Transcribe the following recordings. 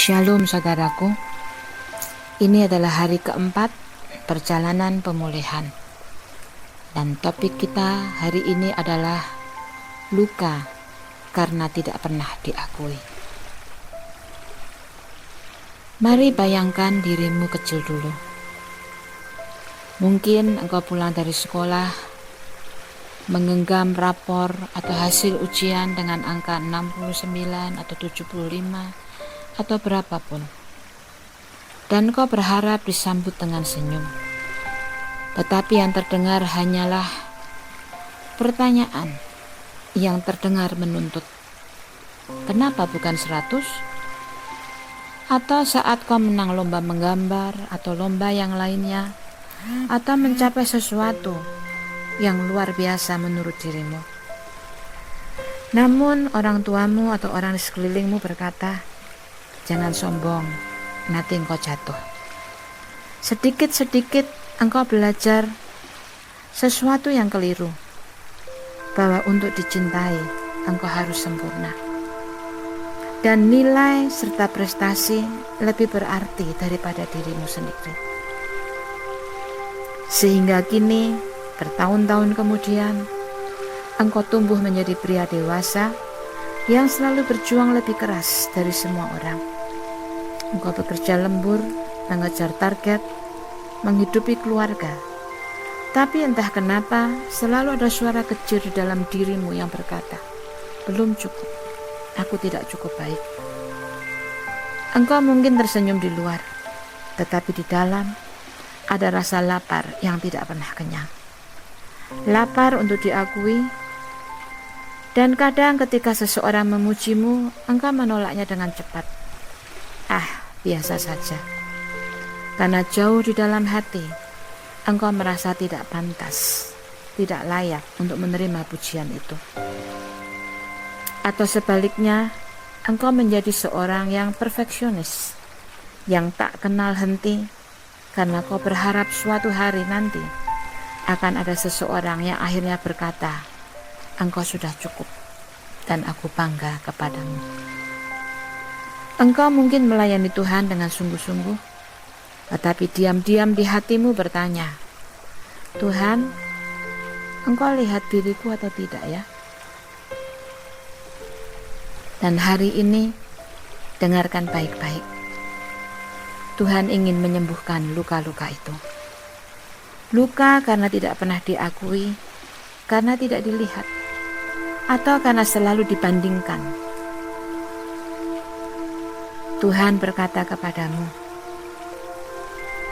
Shalom saudaraku, ini adalah hari keempat perjalanan pemulihan. Dan topik kita hari ini adalah luka karena tidak pernah diakui. Mari bayangkan dirimu kecil dulu. Mungkin engkau pulang dari sekolah, menggenggam rapor atau hasil ujian dengan angka 69 atau 75 atau berapapun, dan kau berharap disambut dengan senyum. Tetapi yang terdengar hanyalah pertanyaan yang terdengar menuntut, kenapa bukan 100? Atau saat kau menang lomba menggambar atau lomba yang lainnya, atau mencapai sesuatu yang luar biasa menurut dirimu. Namun orang tuamu atau orang di sekelilingmu berkata, jangan sombong, nanti engkau jatuh. Sedikit-sedikit engkau belajar sesuatu yang keliru, bahwa untuk dicintai engkau harus sempurna. Dan nilai serta prestasi lebih berarti daripada dirimu sendiri. Sehingga kini, bertahun-tahun kemudian, engkau tumbuh menjadi pria dewasa yang selalu berjuang lebih keras dari semua orang. Engkau bekerja lembur, mengejar target, menghidupi keluarga. Tapi entah kenapa selalu ada suara kecil di dalam dirimu yang berkata, belum cukup, aku tidak cukup baik. Engkau mungkin tersenyum di luar, tetapi di dalam ada rasa lapar yang tidak pernah kenyang. Lapar untuk diakui, dan kadang ketika seseorang memujimu, engkau menolaknya dengan cepat. Biasa saja. Karena jauh di dalam hati, engkau merasa tidak pantas, tidak layak untuk menerima pujian itu. Atau sebaliknya, engkau menjadi seorang yang perfeksionis, yang tak kenal henti, karena kau berharap suatu hari nanti akan ada seseorang yang akhirnya berkata, engkau sudah cukup dan aku bangga kepadamu. Engkau mungkin melayani Tuhan dengan sungguh-sungguh, tetapi diam-diam di hatimu bertanya, Tuhan, engkau lihat diriku atau tidak ya? Dan hari ini, dengarkan baik-baik. Tuhan ingin menyembuhkan luka-luka itu. Luka karena tidak pernah diakui, karena tidak dilihat, atau karena selalu dibandingkan. Tuhan berkata kepadamu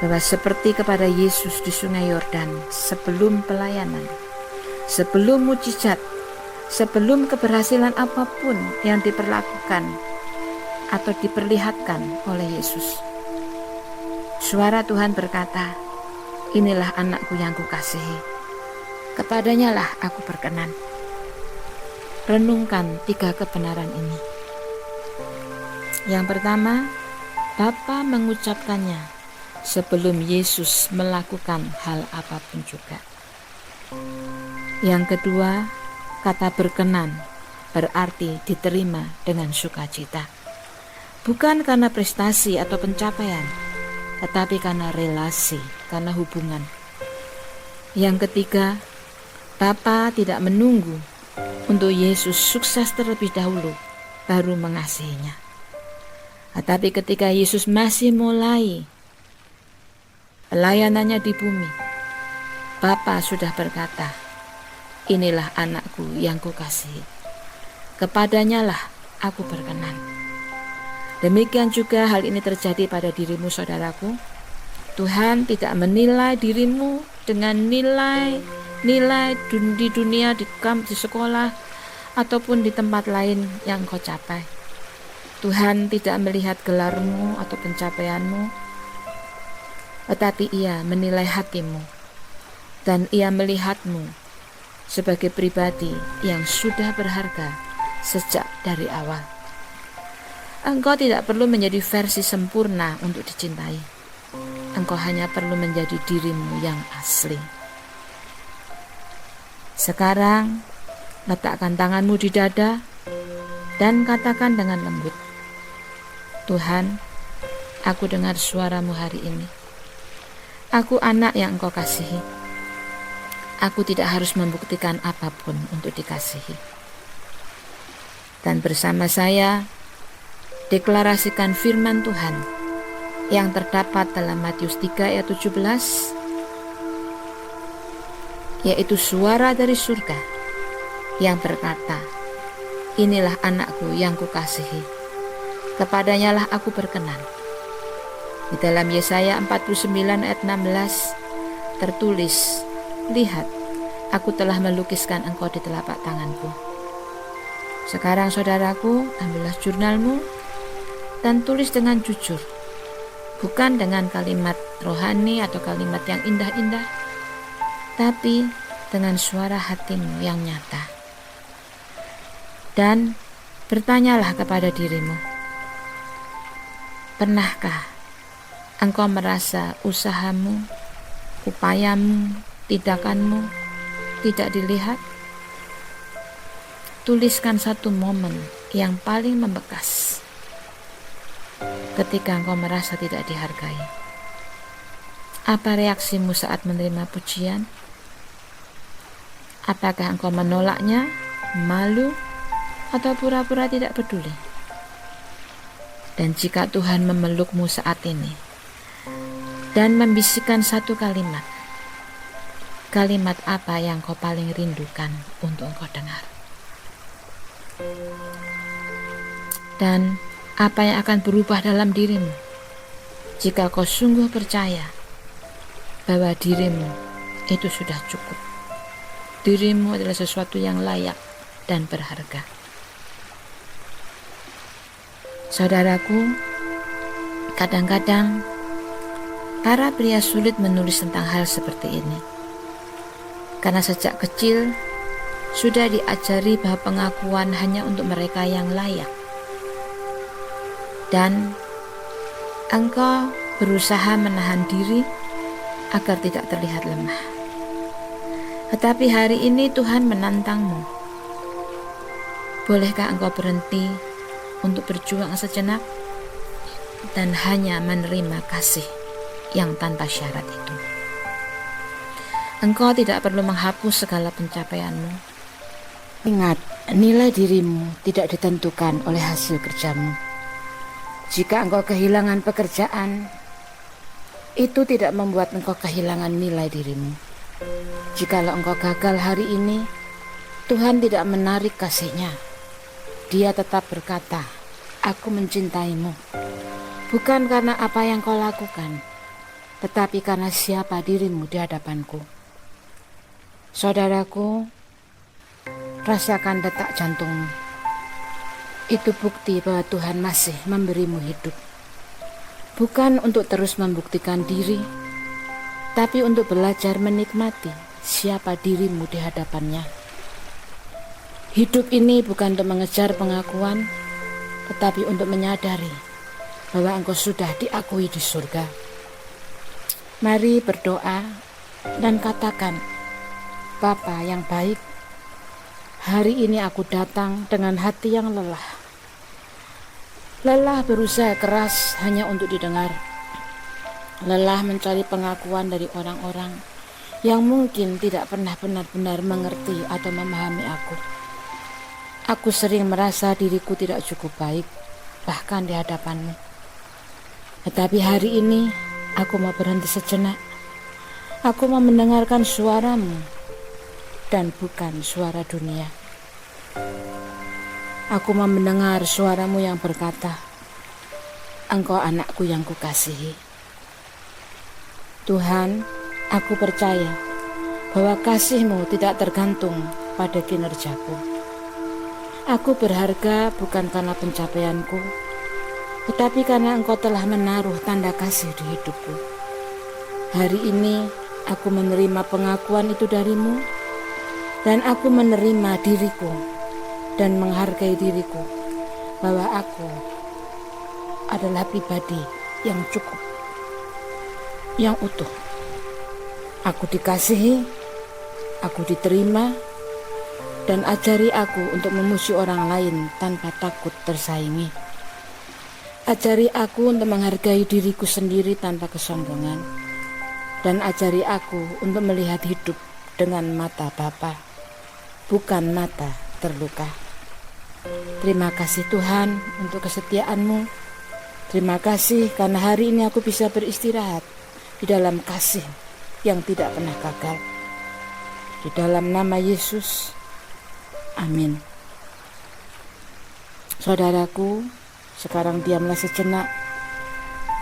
bahwa seperti kepada Yesus di Sungai Yordan sebelum pelayanan, sebelum mujizat, sebelum keberhasilan apapun yang diperlakukan atau diperlihatkan oleh Yesus, suara Tuhan berkata, inilah anakku yang kukasihi, kepadanya lah aku berkenan. Renungkan 3 kebenaran ini. Yang pertama, Bapa mengucapkannya sebelum Yesus melakukan hal apapun juga. Yang kedua, kata berkenan berarti diterima dengan sukacita. Bukan karena prestasi atau pencapaian, tetapi karena relasi, karena hubungan. Yang ketiga, Bapa tidak menunggu untuk Yesus sukses terlebih dahulu, baru mengasihinya. Tetapi ketika Yesus masih mulai pelayanannya di bumi, Bapa sudah berkata, inilah anakku yang kukasihi, kepadanya lah aku berkenan. Demikian juga hal ini terjadi pada dirimu saudaraku. Tuhan tidak menilai dirimu dengan nilai di dunia, di sekolah, ataupun di tempat lain yang kau capai. Tuhan tidak melihat gelarmu atau pencapaianmu, tetapi Ia menilai hatimu, dan Ia melihatmu sebagai pribadi yang sudah berharga sejak dari awal. Engkau tidak perlu menjadi versi sempurna untuk dicintai. Engkau hanya perlu menjadi dirimu yang asli. Sekarang, letakkan tanganmu di dada dan katakan dengan lembut, Tuhan, aku dengar suara-Mu hari ini. Aku anak yang Engkau kasihi. Aku tidak harus membuktikan apapun untuk dikasihi. Dan bersama saya, deklarasikan firman Tuhan yang terdapat dalam Matius 3 ayat 17, yaitu suara dari surga yang berkata, "Inilah anakku yang kukasihi, kepadanya lah aku berkenan." Di dalam Yesaya 49 ayat 16 tertulis, "Lihat, aku telah melukiskan engkau di telapak tanganku." Sekarang saudaraku, ambillah jurnalmu dan tulis dengan jujur, bukan dengan kalimat rohani atau kalimat yang indah-indah, tapi dengan suara hatimu yang nyata. Dan bertanyalah kepada dirimu, pernahkah engkau merasa usahamu, upayamu, tindakanmu tidak dilihat? Tuliskan satu momen yang paling membekas ketika engkau merasa tidak dihargai. Apa reaksimu saat menerima pujian? Apakah engkau menolaknya, malu, atau pura-pura tidak peduli? Dan jika Tuhan memelukmu saat ini dan membisikkan satu kalimat, kalimat apa yang kau paling rindukan untuk engkau dengar? Dan apa yang akan berubah dalam dirimu jika kau sungguh percaya bahwa dirimu itu sudah cukup? Dirimu adalah sesuatu yang layak dan berharga. Saudaraku, kadang-kadang para pria sulit menulis tentang hal seperti ini, karena sejak kecil sudah diajari bahwa pengakuan hanya untuk mereka yang layak. Dan engkau berusaha menahan diri agar tidak terlihat lemah. Tetapi hari ini Tuhan menantangmu. Bolehkah engkau berhenti untuk berjuang sejenak dan hanya menerima kasih yang tanpa syarat itu? Engkau tidak perlu menghapus segala pencapaianmu. Ingat, nilai dirimu tidak ditentukan oleh hasil kerjamu. Jika engkau kehilangan pekerjaan, itu tidak membuat engkau kehilangan nilai dirimu. Jikalau engkau gagal hari ini, Tuhan tidak menarik kasih-Nya. Dia tetap berkata, "Aku mencintaimu." Bukan karena apa yang kau lakukan, tetapi karena siapa dirimu di hadapanku. Saudaraku, rasakan detak jantungmu. Itu bukti bahwa Tuhan masih memberimu hidup. Bukan untuk terus membuktikan diri, tapi untuk belajar menikmati siapa dirimu di hadapannya. Hidup ini bukan untuk mengejar pengakuan, tetapi untuk menyadari bahwa engkau sudah diakui di surga. Mari berdoa dan katakan, "Bapa yang baik, hari ini aku datang dengan hati yang lelah. Lelah berusaha keras hanya untuk didengar. Lelah mencari pengakuan dari orang-orang yang mungkin tidak pernah benar-benar mengerti atau memahami aku. Aku sering merasa diriku tidak cukup baik, bahkan di hadapanmu. Tetapi hari ini aku mau berhenti sejenak. Aku mau mendengarkan suaramu dan bukan suara dunia. Aku mau mendengar suaramu yang berkata, "Engkau anakku yang kukasihi." Tuhan, aku percaya bahwa kasih-Mu tidak tergantung pada kinerjaku. Aku berharga bukan karena pencapaianku, tetapi karena Engkau telah menaruh tanda kasih di hidupku. Hari ini aku menerima pengakuan itu dari-Mu, dan aku menerima diriku dan menghargai diriku bahwa aku adalah pribadi yang cukup, yang utuh. Aku dikasihi, aku diterima, dan ajari aku untuk memuji orang lain tanpa takut tersaingi. Ajari aku untuk menghargai diriku sendiri tanpa kesombongan, dan ajari aku untuk melihat hidup dengan mata Bapa, bukan mata terluka. Terima kasih Tuhan untuk kesetiaan-Mu. Terima kasih karena hari ini aku bisa beristirahat di dalam kasih yang tidak pernah gagal. Di dalam nama Yesus, amin. Saudaraku, sekarang diamlah sejenak.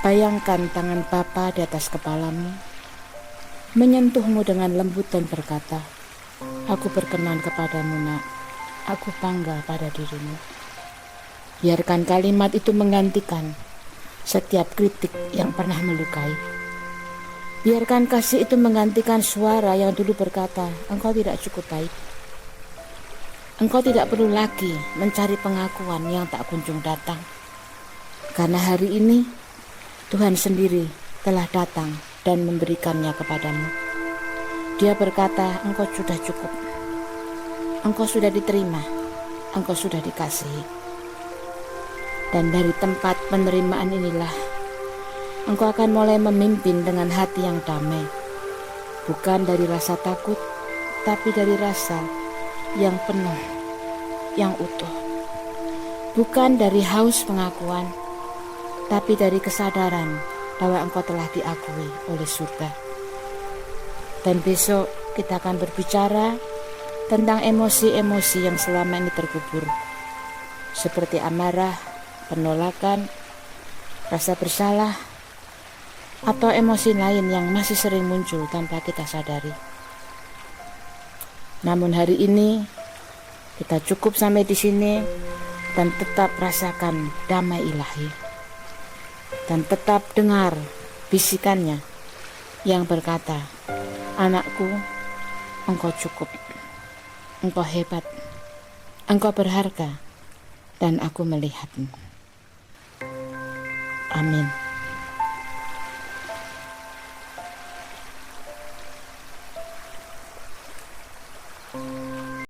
Bayangkan tangan Bapa di atas kepalamu, menyentuhmu dengan lembut dan berkata, "Aku berkenan kepadamu, Nak. Aku bangga pada dirimu." Biarkan kalimat itu menggantikan setiap kritik yang pernah melukai. Biarkan kasih itu menggantikan suara yang dulu berkata, "Engkau tidak cukup baik." Engkau tidak perlu lagi mencari pengakuan yang tak kunjung datang. Karena hari ini Tuhan sendiri telah datang dan memberikannya kepadamu. Dia berkata, "Engkau sudah cukup. Engkau sudah diterima. Engkau sudah dikasihi." Dan dari tempat penerimaan inilah engkau akan mulai memimpin dengan hati yang damai. Bukan dari rasa takut, tapi dari rasa yang penuh, yang utuh. Bukan dari haus pengakuan, tapi dari kesadaran bahwa engkau telah diakui oleh surga. Dan besok kita akan berbicara tentang emosi-emosi yang selama ini terkubur, seperti amarah, penolakan, rasa bersalah, atau emosi lain yang masih sering muncul tanpa kita sadari. Namun hari ini kita cukup sampai di sini dan tetap rasakan damai ilahi, dan tetap dengar bisikannya yang berkata, "Anakku, engkau cukup, engkau hebat, engkau berharga, dan aku melihatmu." Amin.